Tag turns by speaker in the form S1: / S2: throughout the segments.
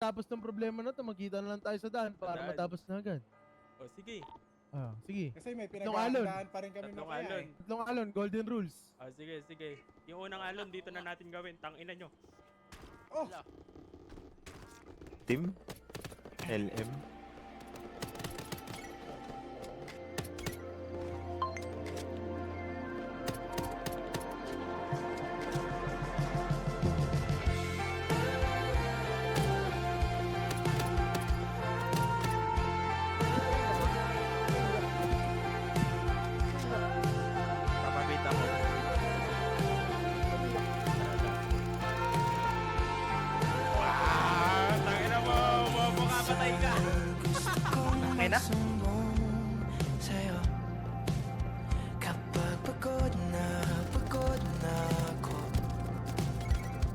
S1: Tapos ng problema na to, magkita na lang tayo sa daan para matapos na agad.
S2: O sige.
S1: Sige.
S3: Kasi may pinaghahandaan pa rin kami
S2: Tatlong
S3: mamaya
S2: alon.
S3: eh.
S1: Tatlong alon, golden rules.
S2: Sige, sige. Yung unang alon dito na natin gawin. Tangina nyo.
S3: Oh!
S4: Team? LM?
S2: Papabita ko. Tangina mo. Makapatay ka.
S5: Okay na?
S6: Sa'yo, kapag pagod na ako,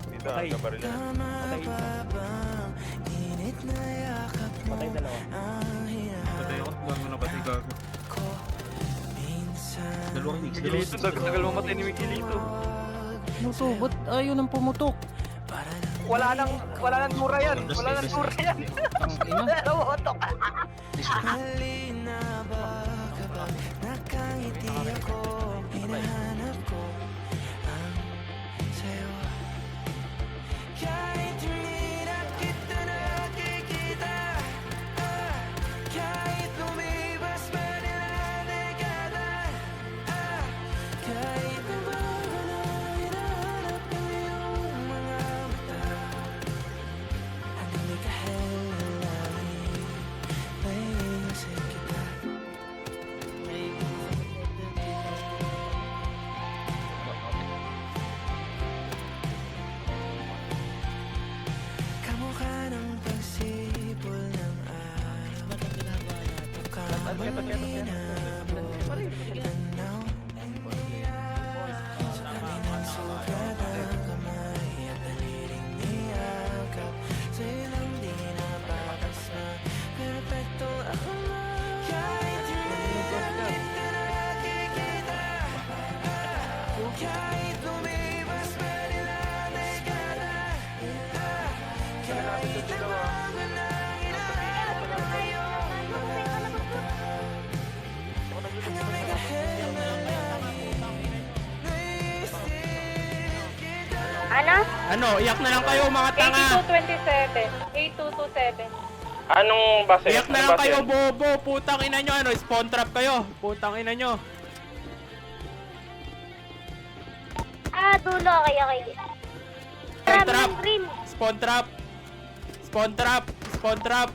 S4: Dito, kabaril na.
S6: tama ba bang init na yakap mo
S5: Patay dalawa.
S6: ang
S7: Patay ako, gago na patay gago.
S6: ko? Minsan
S7: Dalawang mix.
S4: Miguelito, tagal mamatay ni Miguelito.
S8: Muso, ba't ayaw nang pumutok?
S6: para lang
S5: Wala nang mura yan. Wala nang mura yan. Nauutok.
S6: halina ba kapag nakangiti ako, hinahanap ko ang sayo. Kahit hindi na kita nakikita, kahit lumipas pa nila dekada, kahit nabago na hinahanap ko yung mga mata, hanggang may kahalain, may isip kita. Kamukha ng pagsipol ng araw, kamalinaw tanaw. Sa kanina sugat ang kamay at daliling niyakap, sa'yo lang di napapasma, perfecto ako na. Kahit hindi na kita nakikita, kahit lumipas pa nila dekada, kahit nabago na hinahanap ko yung mga mata, hanggang may kahalain, naisip kita.
S9: Ano?
S2: Ano? Iyak na lang kayo mga tanga.
S9: 8227. 8227.
S5: Anong base?
S2: Iyak na lang kayo, bobo. Putang ina nyo. Ano? Spawn trap kayo. Putang ina nyo.
S9: Dulo. Okay.
S2: Spawn trap.
S9: Green.
S2: Spawn trap. Spawn trap. Spawn trap.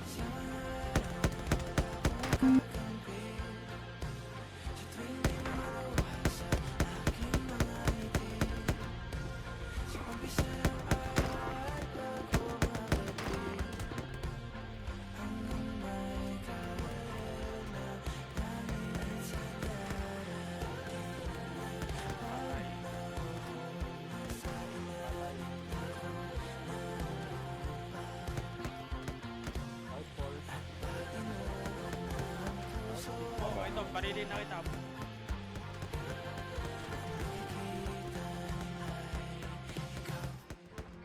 S2: Oh, ito. Parilin na kita.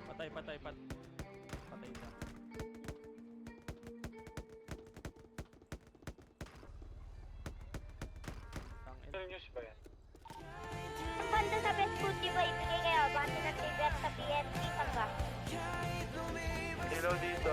S2: Patay. Patay na.
S4: News ba yan?
S9: Ang banda sa Facebook, di ba ibigay kayo? Banda na trigger sa PNP, saan ba?
S4: Hello dito,